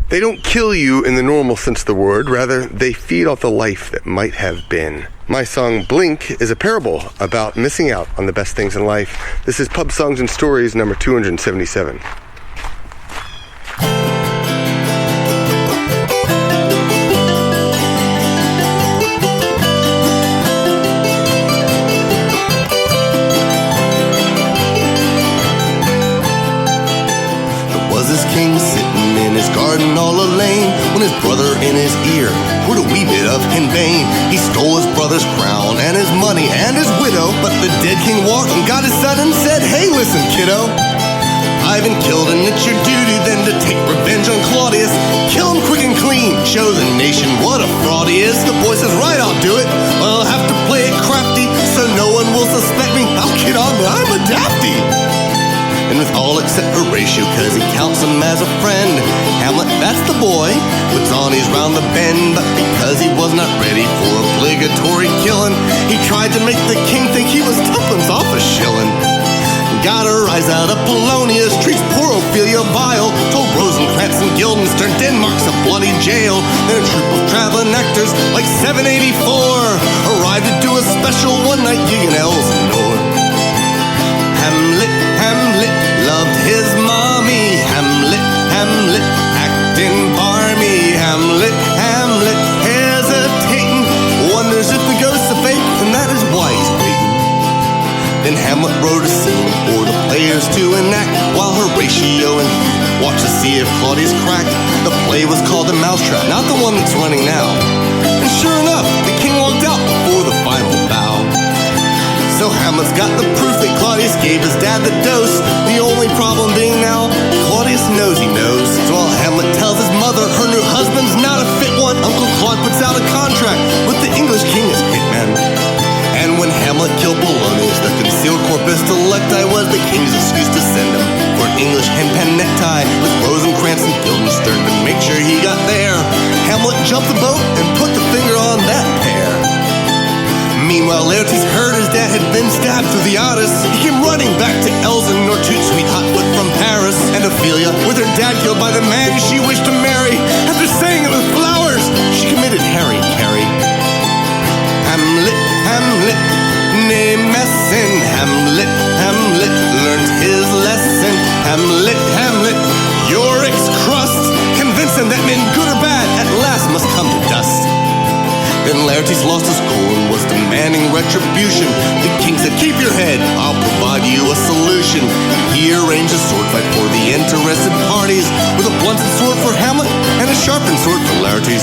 They don't kill you in the normal sense of the word, rather, they feed off the life that might have been. My song, Blink, is a parable about missing out on the best things in life. This is Pub Songs and Stories number 277. King sitting in his garden all alone, when his brother in his ear heard a wee bit of in vain. He stole his brother's crown and his money and his widow, but the dead king walked and got his son and said, "Hey, listen, kiddo, I've been killed and it's your duty then to take revenge on Claudius. Kill him quick and clean, show the nation what a fraud he is." The boy says, "Right, I'll do it. I'll have to play it crafty so no one will suspect me. I'll kid on me, I'm a dafty." And with all except Horatio, cause he counts him as a friend, Hamlet, that's the boy, puts on his round the bend. But because he was not ready for obligatory killing, he tried to make the king think he was tuppence off a shilling. Got a rise out of Polonius, treats poor Ophelia vile, told Rosencrantz and Guildenstern Denmark's a bloody jail. Then a troop of traveling actors like 784 arrived to do a special one-night gig in Elsinore. Hamlet loved his mommy. Hamlet acting barmy. Hamlet hesitating, wonders if the ghost's a fake, and that is why he's waiting. Then Hamlet wrote a scene for the players to enact, while Horatio and watched to see if Claudius cracked. The play was called The Mousetrap, not the one that's running now. And sure enough, the king walked out before the final bow. So Hamlet's got the proof that Claudius gave his dad the dose. The only problem being now, Claudius knows he knows. So while Hamlet tells his mother her new husband's not a fit one, Uncle Claude puts out a contract with the English king as hitman. And when Hamlet killed Polonius, the concealed corpus delicti was the king's excuse to send him for an English henpan necktie with Rosencrantz and Guildenstern to make sure he got there. Hamlet jumped the boat and put the finger on that pair. Meanwhile, Laertes heard his dad had been stabbed through the Otis. He came running back to Elsinore, toot sweet hotfoot from Paris. And Ophelia, with her dad killed by the man she wished to marry, after saying it with flowers, she committed Harry Carey. Hamlet, nay messin'. Hamlet learned his lesson. Hamlet, Yorick's crust, convinced him that men, good or bad, at last must come to dust. Then Laertes lost his cool and was demanding retribution. The king said, "Keep your head, I'll provide you a solution." He arranged a sword fight for the interested parties, with a blunted sword for Hamlet and a sharpened sword for Laertes.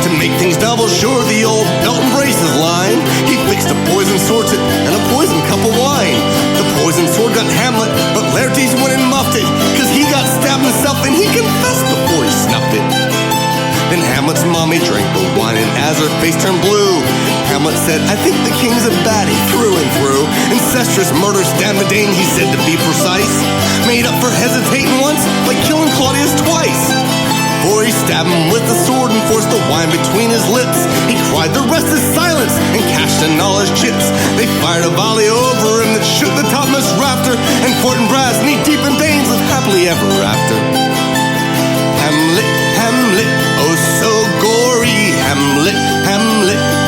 To make things double sure, the old belt and braces line, he fixed a poison sword tip and a poison cup of wine. The poison sword got Hamlet, but Laertes went and muffed it, cause he got stabbed himself and he confessed before he snuffed it. Then Hamlet's mommy drank the wine, and as her face turned blue, Hamlet said, "I think the king's a baddie through and through. Incestuous murder stabbed the Dane," he said to be precise. Made up for hesitating once, like killing Claudius twice. For he stabbed him with the sword and forced the wine between his lips. He cried, "The rest is silence," and cashed in all his chips. They fired a volley over him that shook the topmost rafter, and court and brass, knee deep in veins, lived happily ever after. Hamlet, oh so gory. Hamlet,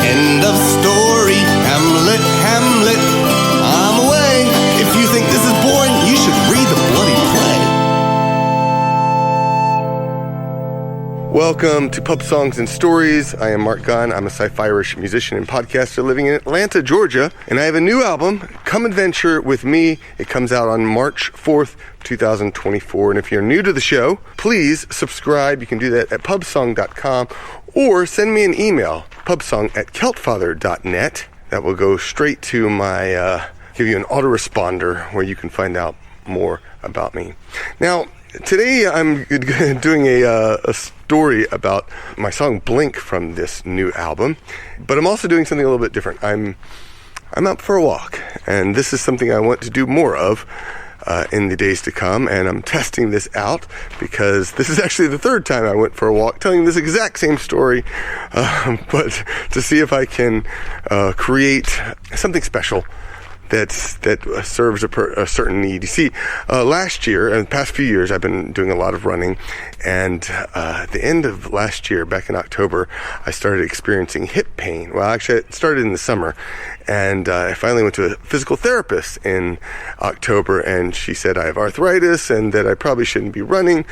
end of story. Hamlet, I'm away. If you think this is boring, you should read the bloody play. Welcome to Pub Songs and Stories. I am Marc Gunn. I'm a Sci F'Irish musician and podcaster living in Atlanta, Georgia. And I have a new album, Come Adventure With Me. It comes out on March 4th, 2024. And if you're new to the show, please subscribe. You can do that at pubsong.com or send me an email, pubsong@celtfather.net. That will go straight to my, give you an autoresponder where you can find out more about me. Now, today I'm doing a story about my song Blink from this new album, but I'm also doing something a little bit different. I'm out for a walk, and this is something I want to do more of in the days to come, and I'm testing this out because this is actually the third time I went for a walk telling this exact same story, but to see if I can create something special that serves a certain need. You see, last year, and the past few years, I've been doing a lot of running, and at the end of last year, back in October, I started experiencing hip pain. Well, actually, it started in the summer, and I finally went to a physical therapist in October, and she said I have arthritis and that I probably shouldn't be running.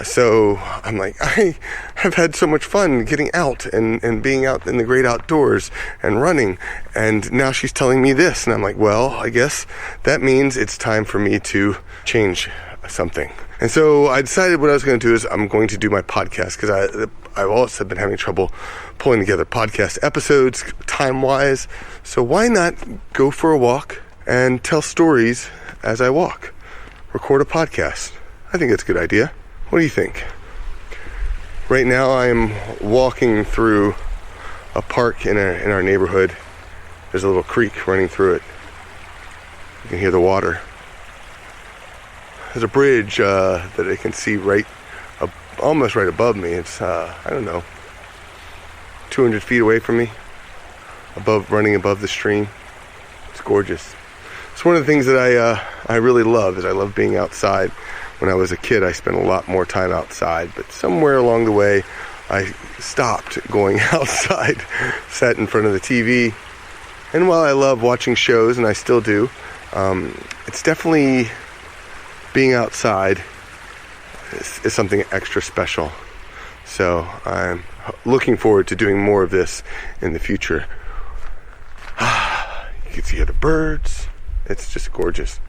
So I'm like, I have had so much fun getting out and being out in the great outdoors and running, and now she's telling me this, and I'm like, well, I guess that means it's time for me to change something. And so I decided what I was going to do is I'm going to do my podcast, because I've also been having trouble pulling together podcast episodes time-wise. So why not go for a walk and tell stories as I walk? Record a podcast. I think that's a good idea. What do you think? Right now I'm walking through a park in our neighborhood. There's a little creek running through it. You can hear the water. There's a bridge that I can see almost right above me. It's, I don't know, 200 feet away from me, running above the stream. It's gorgeous. It's one of the things that I really love, is I love being outside. When I was a kid, I spent a lot more time outside, but somewhere along the way, I stopped going outside, sat in front of the TV. And while I love watching shows, and I still do, it's definitely being outside is something extra special. So I'm looking forward to doing more of this in the future. You can see the birds. It's just gorgeous.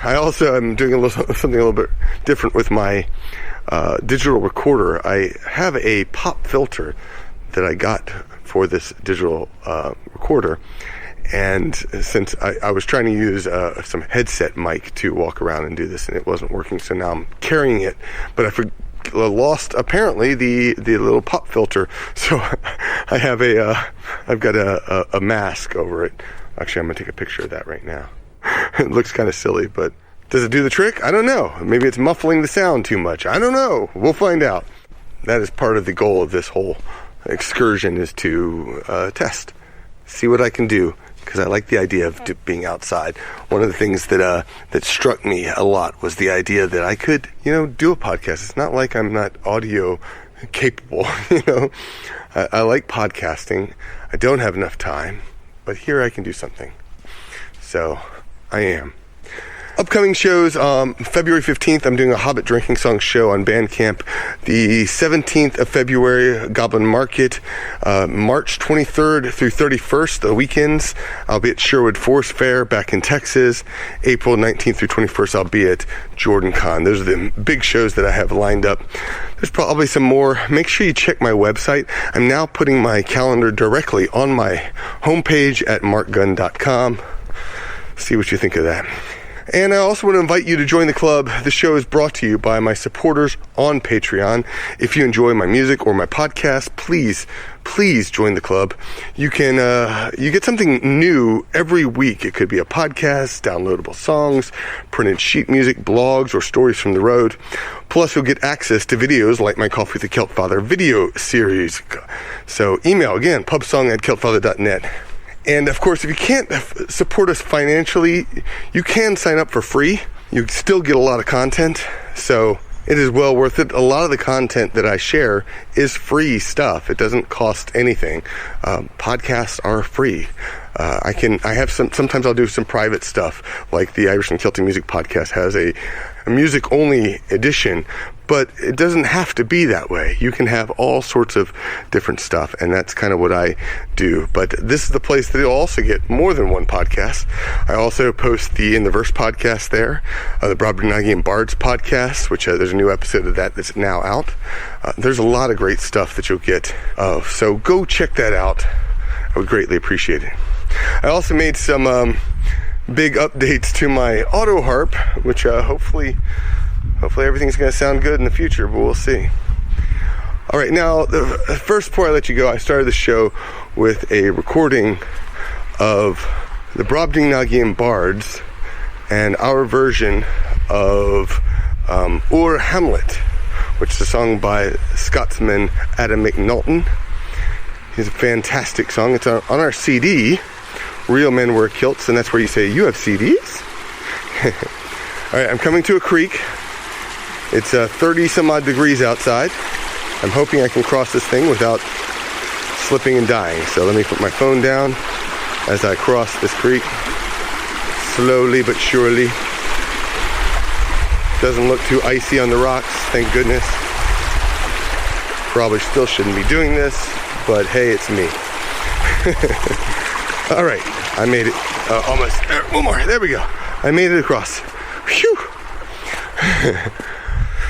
I also am doing something a little bit different with my digital recorder. I have a pop filter that I got for this digital recorder. And since I was trying to use some headset mic to walk around and do this, and it wasn't working, so now I'm carrying it. But I lost apparently the little pop filter, so I have I've got a mask over it. Actually, I'm gonna take a picture of that right now. It looks kind of silly, but does it do the trick? I don't know. Maybe it's muffling the sound too much. I don't know. We'll find out. That is part of the goal of this whole excursion, is to test, see what I can do. Because I like the idea of being outside. One of the things that struck me a lot was the idea that I could, do a podcast. It's not like I'm not audio capable, I like podcasting. I don't have enough time, but here I can do something. So I am. Upcoming shows, February 15th, I'm doing a Hobbit drinking song show on Bandcamp. The 17th of February, Goblin Market. March 23rd through 31st, the weekends, I'll be at Sherwood Faire back in Texas. April 19th through 21st, I'll be at Jordan Con. Those are the big shows that I have lined up. There's probably some more. Make sure you check my website. I'm now putting my calendar directly on my homepage at marcgunn.com. See what you think of that. And I also want to invite you to join the club. The show is brought to you by my supporters on Patreon. If you enjoy my music or my podcast, please join the club. You can you get something new every week. It could be a podcast, downloadable songs, printed sheet music, blogs, or stories from the road. Plus, you'll get access to videos like my Coffee with the Kilt Father video series. So email, again, pubsong@kiltfather.net. And of course, if you can't support us financially, you can sign up for free. You still get a lot of content, so it is well worth it. A lot of the content that I share is free stuff. It doesn't cost anything. Podcasts are free. Sometimes I'll do some private stuff, like the Irish and Celtic Music Podcast has a music-only edition, but it doesn't have to be that way. You can have all sorts of different stuff, and that's kind of what I do. But this is the place that you'll also get more than one podcast. I also post the In the Verse podcast there, the Brobdingnagian Bards podcast, which there's a new episode of that's now out. There's a lot of great stuff that you'll get. So go check that out. I would greatly appreciate it. I also made some big updates to my auto harp, which hopefully everything's going to sound good in the future, but we'll see. All right, now, first before I let you go, I started the show with a recording of the Brobdingnagian Bards and our version of Hamlet, which is a song by Scotsman Adam McNulty. It's a fantastic song. It's on our CD, Real Men Wear Kilts, and that's where you say, you have CDs? Alright, I'm coming to a creek. It's 30 some odd degrees outside. I'm hoping I can cross this thing without slipping and dying. So let me put my phone down as I cross this creek. Slowly but surely. Doesn't look too icy on the rocks, thank goodness. Probably still shouldn't be doing this, but hey, it's me. Alright, I made it. Almost. One more. There we go. I made it across. Phew.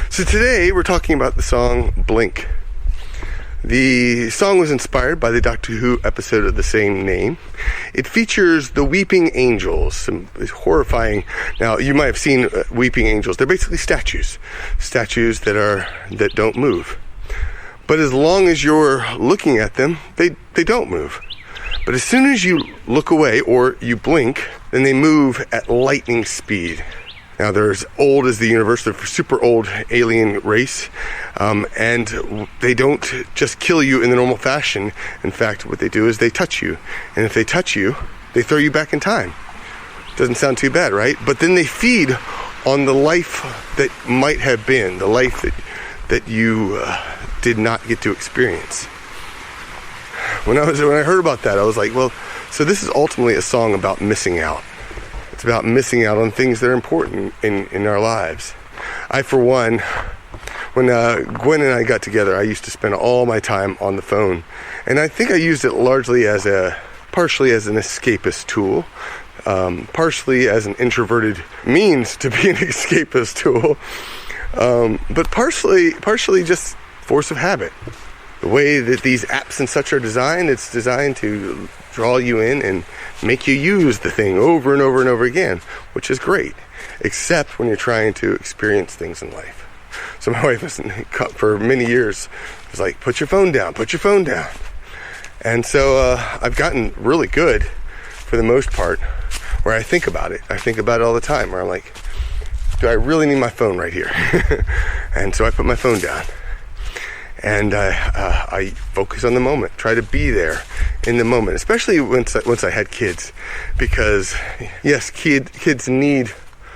So today we're talking about the song Blink. The song was inspired by the Doctor Who episode of the same name. It features the weeping angels, some horrifying. Now you might have seen weeping angels. They're basically statues that don't move. But as long as you're looking at them, they don't move. But as soon as you look away or you blink, then they move at lightning speed. Now they're as old as the universe. They're a super old alien race. And they don't just kill you in the normal fashion. In fact, what they do is they touch you. And if they touch you, they throw you back in time. Doesn't sound too bad, right? But then they feed on the life that might have been, the life that you did not get to experience. When I heard about that, I was like, well, so this is ultimately a song about missing out. It's about missing out on things that are important in our lives. I, for one, when Gwen and I got together, I used to spend all my time on the phone. And I think I used it largely partially as an escapist tool, partially as an introverted means to be an escapist tool, but partially just force of habit. The way that these apps and such are designed, it's designed to draw you in and make you use the thing over and over and over again, which is great, except when you're trying to experience things in life. So my wife was, for many years, was like, put your phone down. And so I've gotten really good, for the most part, where I think about it. I think about it all the time, where I'm like, do I really need my phone right here? And so I put my phone down. And I focus on the moment, try to be there in the moment, especially once I had kids, because yes, kids need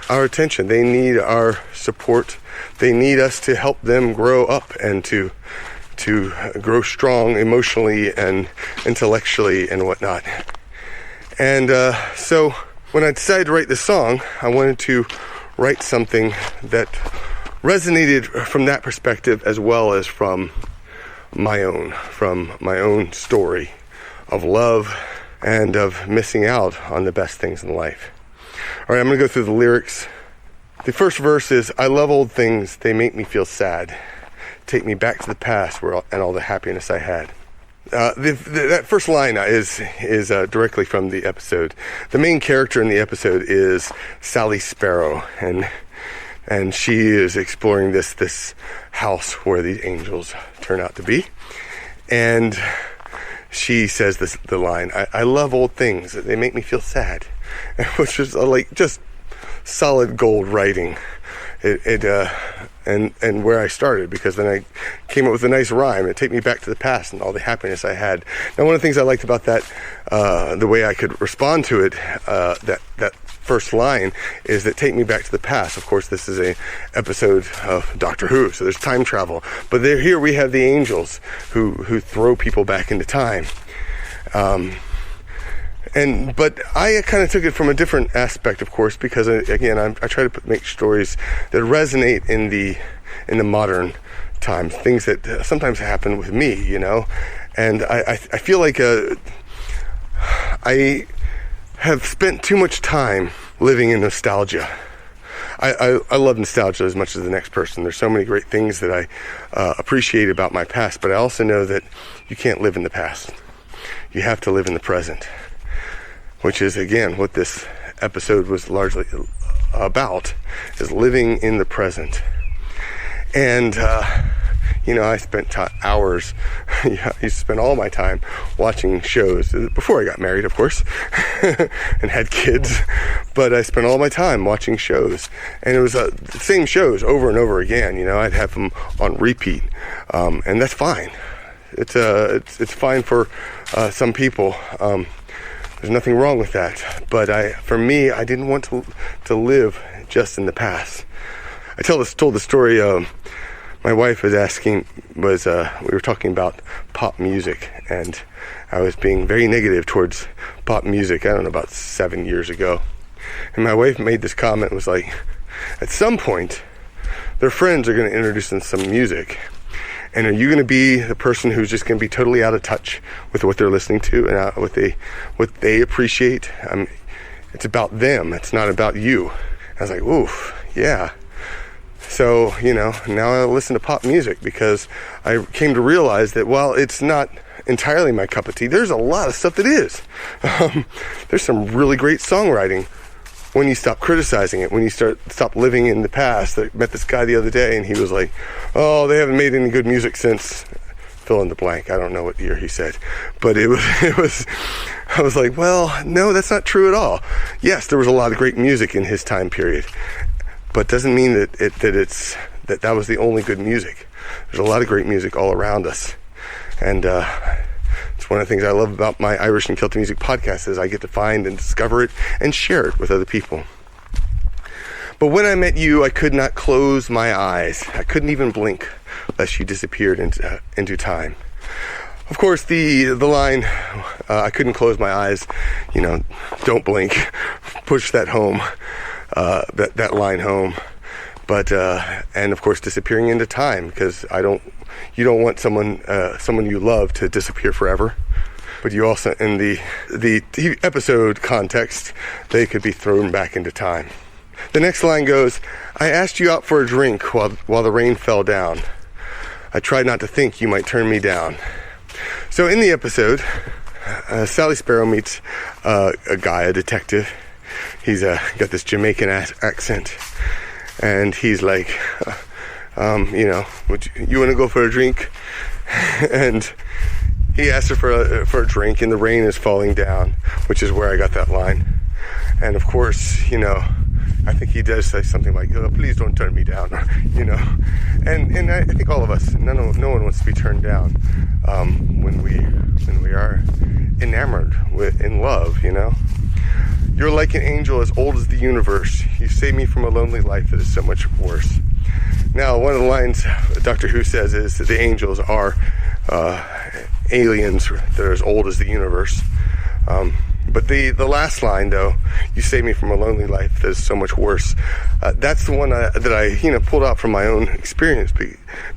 our attention. They need our support. They need us to help them grow up and to grow strong emotionally and intellectually and whatnot. And so when I decided to write this song, I wanted to write something that resonated from that perspective as well as from my own story of love and of missing out on the best things in life. All right, I'm going to go through the lyrics. The first verse is, I love old things, they make me feel sad. Take me back to the past and all the happiness I had. That first line is directly from the episode. The main character in the episode is Sally Sparrow, and she is exploring this house where the angels turn out to be. And she says the line, I love old things, they make me feel sad. Which is like just solid gold writing. And where I started, because then I came up with a nice rhyme. It take me back to the past and all the happiness I had. Now, one of the things I liked about that, the way I could respond to it, that first line, is that take me back to the past. Of course, this is a episode of Doctor Who, so there's time travel. But here we have the angels who throw people back into time. But I kind of took it from a different aspect, of course, because again, I try to make stories that resonate in the modern times, things that sometimes happen with me, you know. And I feel like I have spent too much time living in nostalgia. I love nostalgia as much as the next person. There's so many great things that I appreciate about my past, but I also know that you can't live in the past. You have to live in the present, which is, again, what this episode was largely about, is living in the present. And, I spent hours, I used to spend all my time watching shows, before I got married, of course, and had kids, but I spent all my time watching shows, and it was the same shows over and over again. I'd have them on repeat, and that's fine. It's fine for some people. There's nothing wrong with that. But for me, I didn't want to live just in the past. I told the story. My wife was we were talking about pop music, and I was being very negative towards pop music, I don't know, about 7 years ago. And my wife made this comment, was like, at some point, their friends are going to introduce them to some music. And are you going to be the person who's just going to be totally out of touch with what they're listening to and what they appreciate? It's about them. It's not about you. I was like, oof, yeah. So, now I listen to pop music because I came to realize that while it's not entirely my cup of tea, there's a lot of stuff that is. There's some really great songwriting when you stop criticizing it, when you stop living in the past. I met this guy the other day, and he was like, oh, they haven't made any good music since fill in the blank. I don't know what year he said, but it was I was like, well, no, that's not true at all. Yes, there was a lot of great music in his time period, but doesn't mean that was the only good music. There's a lot of great music all around us. And it's one of the things I love about my Irish and Celtic music podcast is I get to find and discover it and share it with other people. But when I met you, I could not close my eyes. I couldn't even blink lest you disappeared into time. Of course, the line, I couldn't close my eyes, don't blink, push that home, that line home. But, and of course, disappearing into time, because you don't want someone you love to disappear forever. But you also, in the TV episode context, they could be thrown back into time. The next line goes, I asked you out for a drink while the rain fell down. I tried not to think you might turn me down. So in the episode, Sally Sparrow meets a guy, a detective. He's got this Jamaican accent. And he's like, you want to go for a drink? And he asks her for a drink, and the rain is falling down, which is where I got that line. And of course, I think he does say something like, please don't turn me down, And I think all of us, no one wants to be turned down when we are enamored in love, You're like an angel as old as the universe. You saved me from a lonely life that is so much worse. Now, one of the lines Doctor Who says is that the angels are aliens that are as old as the universe. But the last line, though, you saved me from a lonely life that is so much worse. That's the one that I pulled out from my own experience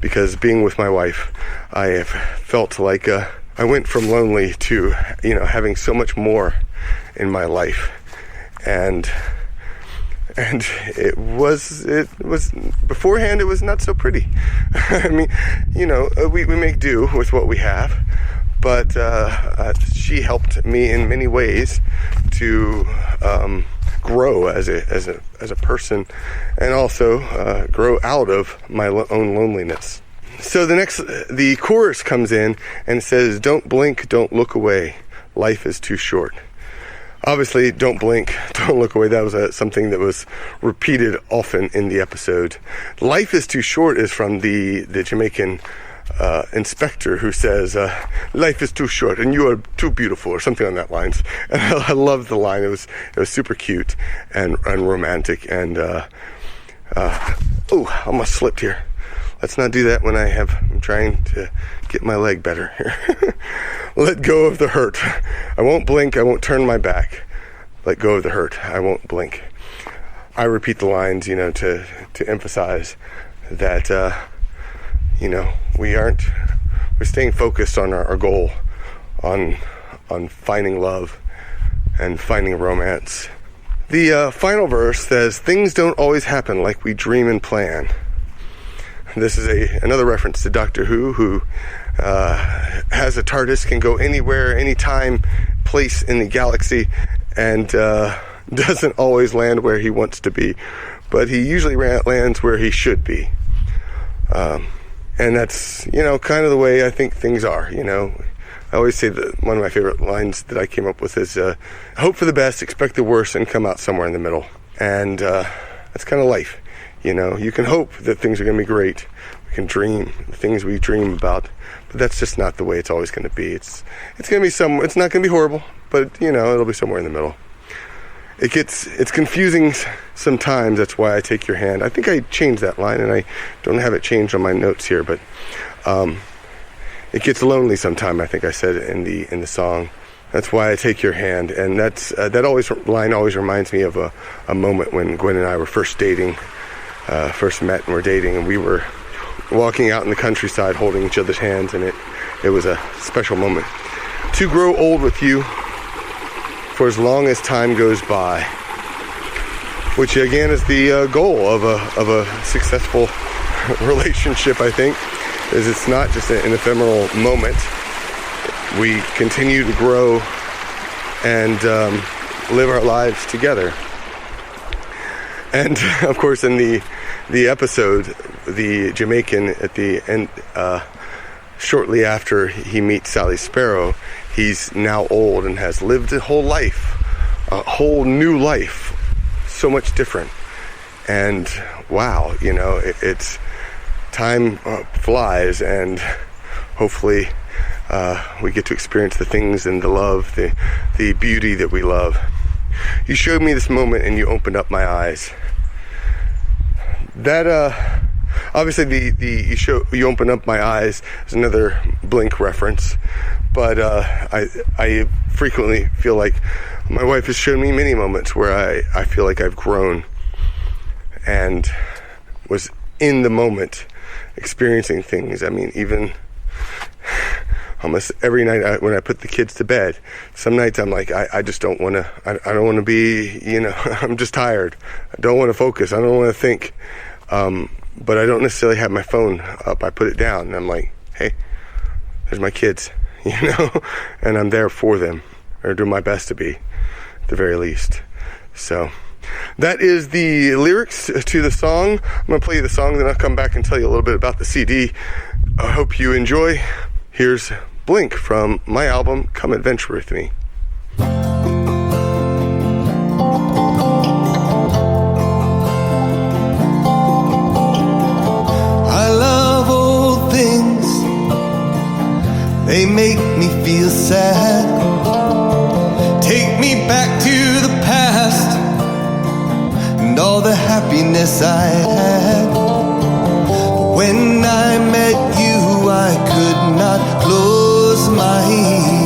because being with my wife, I have felt like I went from lonely to having so much more in my life. And it was beforehand, it was not so pretty. I mean, we make do with what we have, but she helped me in many ways to grow as a person, and also grow out of my own loneliness. So the chorus comes in and says, "Don't blink, don't look away. Life is too short." Obviously, don't blink, don't look away. That was something that was repeated often in the episode. Life is too short is from the Jamaican inspector who says, life is too short and you are too beautiful, or something on that lines. And I loved the line. It was super cute and romantic. And I almost slipped here. Let's not do that when I'm trying to get my leg better here. Let go of the hurt. I won't blink. I won't turn my back. Let go of the hurt. I won't blink. I repeat the lines, to emphasize that, we're staying focused on our goal, on finding love and finding romance. The final verse says, things don't always happen like we dream and plan. This is another reference to Doctor Who has a TARDIS, can go anywhere, anytime, place in the galaxy, and doesn't always land where he wants to be, but he usually lands where he should be. And that's, kind of the way I think things are, I always say that one of my favorite lines that I came up with is, hope for the best, expect the worst, and come out somewhere in the middle. And that's kind of life. You can hope that things are going to be great. We can dream the things we dream about, but that's just not the way it's always going to be. It's going to be it's not going to be horrible, but it'll be somewhere in the middle. It's confusing sometimes. That's why I take your hand. I think I changed that line, and I don't have it changed on my notes here, but it gets lonely sometime, I think I said in the song. That's why I take your hand, and that line always reminds me of a moment when Gwen and I were first dating, first met and were dating, and we were walking out in the countryside holding each other's hands, and it was a special moment. To grow old with you for as long as time goes by, which again is the goal of a successful relationship, I think, is it's not just an ephemeral moment. We continue to grow and live our lives together. And of course, in the episode, the Jamaican at the end, shortly after he meets Sally Sparrow, he's now old and has lived a whole life, a whole new life, so much different. And wow, it's time flies, and hopefully we get to experience the things and the love, the beauty that we love. You showed me this moment and you opened up my eyes. That obviously you opened up my eyes is another Blink reference, but I frequently feel like my wife has shown me many moments where I feel like I've grown and was in the moment experiencing things. I mean, even almost every night when I put the kids to bed, some nights I'm like, I just don't want to, I don't want to be, I'm just tired. I don't want to focus. I don't want to think. But I don't necessarily have my phone up. I put it down and I'm like, hey, there's my kids, and I'm there for them, or do my best to be, at the very least. So that is the lyrics to the song. I'm going to play you the song, then I'll come back and tell you a little bit about the CD. I hope you enjoy. Here's Blink from my album, Come Adventure With Me. I love old things, they make me feel sad. Take me back to the past and all the happiness I had. When I met you, I could not close my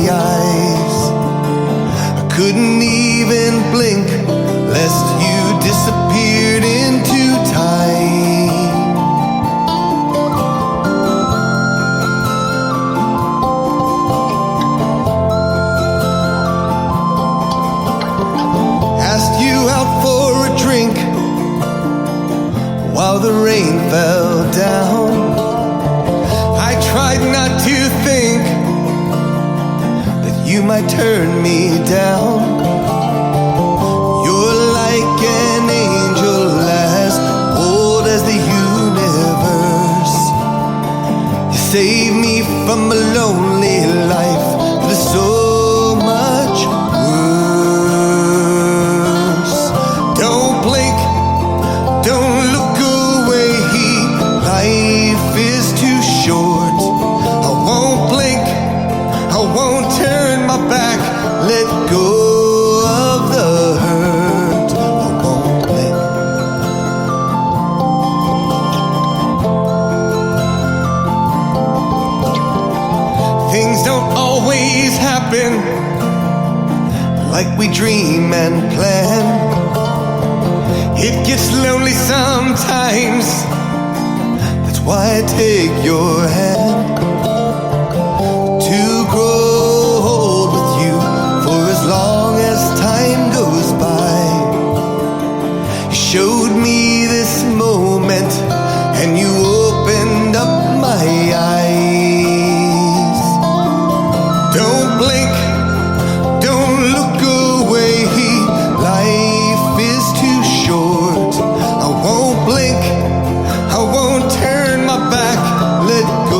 eyes. I couldn't even blink lest you disappeared into time. Asked you out for a drink while the rain fell down. I tried not to think that you might turn me down. You're like an angel as old as the universe. You saved me from a lonely life that is so much worse. Don't blink, don't look away, life is too short. I won't blink, I won't turn my back, let go of the hurt. I won't blink. Things don't always happen like we dream and plan. It gets lonely sometimes, that's why I take your hand. To grow old with you for as long as time goes by. You showed me this moment and you opened up my eyes. Don't blink, don't look away, life is too short. I won't blink, I won't turn my back, let go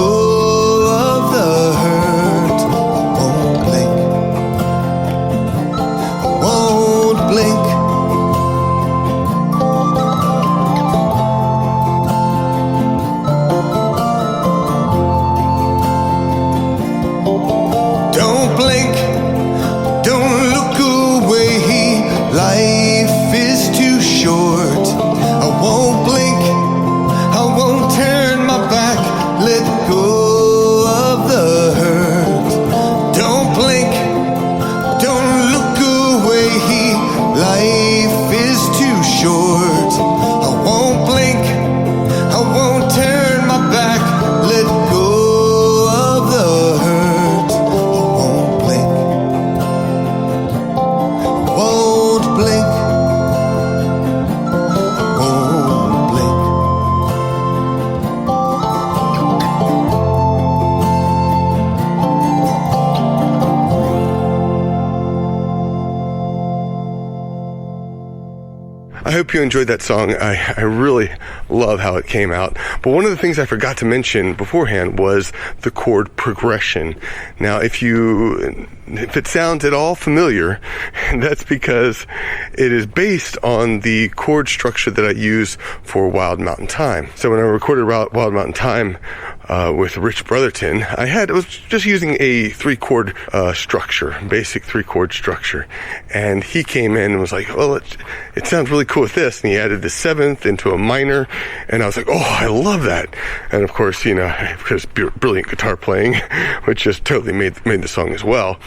hope you enjoyed that song. I really love how it came out. But one of the things I forgot to mention beforehand was the chord progression. Now, if it sounds at all familiar, that's because it is based on the chord structure that I use for Wild Mountain Thyme. So when I recorded Wild Mountain Thyme with Rich Brotherton, I was just using a 3-chord structure, basic 3-chord structure. And he came in and was like, well, it sounds really cool with this. And he added the 7th into a minor. And I was like, oh, I love that. And of course, because brilliant guitar playing, which just totally made the song as well.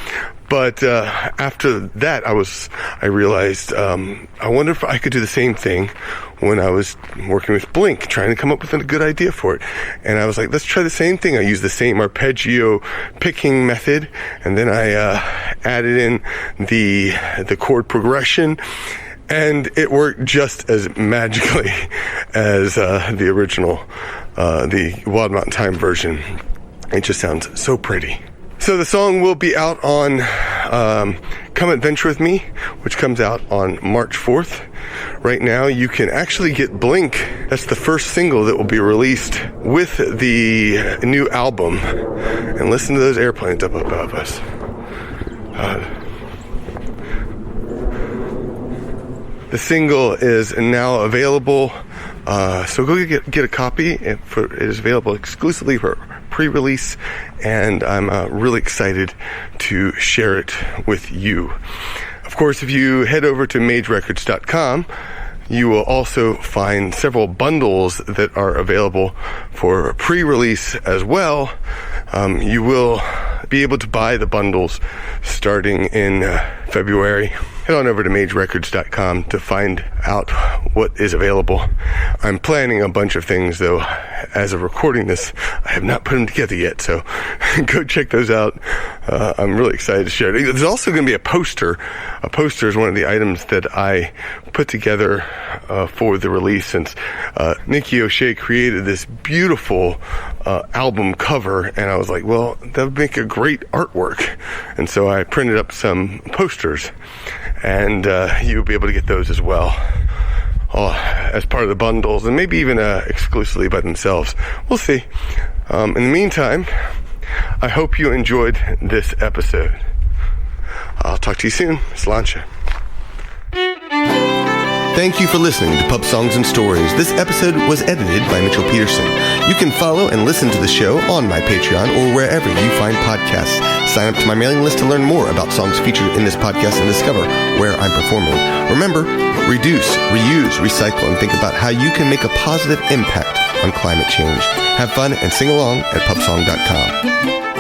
But after that, I realized, I wonder if I could do the same thing when I was working with Blink, trying to come up with a good idea for it. And I was like, let's try the same thing. I used the same arpeggio picking method, and then I added in the chord progression, and it worked just as magically as the original, the Wild Mountain Thyme version. It just sounds so pretty. So the song will be out on Come Adventure With Me, which comes out on March 4th. Right now, you can actually get Blink. That's the first single that will be released with the new album. And listen to those airplanes up above us. The single is now available, so go get a copy. It is available exclusively for pre-release, and I'm really excited to share it with you. Of course, if you head over to magerecords.com, you will also find several bundles that are available for pre-release as well. You will be able to buy the bundles starting in February. Head on over to magerecords.com to find out what is available. I'm planning a bunch of things, though. As of recording this, I have not put them together yet, so go check those out. I'm really excited to share it. There's also going to be a poster. A poster is one of the items that I put together for the release, since Nikki O'Shea created this beautiful album cover, and I was like, well, that would make a great artwork. And so I printed up some posters, and you'll be able to get those as well. As part of the bundles, and maybe even exclusively by themselves. We'll see. In the meantime, I hope you enjoyed this episode. I'll talk to you soon. Sláinte. Thank you for listening to Pub Songs and Stories. This episode was edited by Mitchell Peterson. You can follow and listen to the show on my Patreon or wherever you find podcasts. Sign up to my mailing list to learn more about songs featured in this podcast and discover where I'm performing. Remember, reduce, reuse, recycle, and think about how you can make a positive impact on climate change. Have fun and sing along at pubsong.com.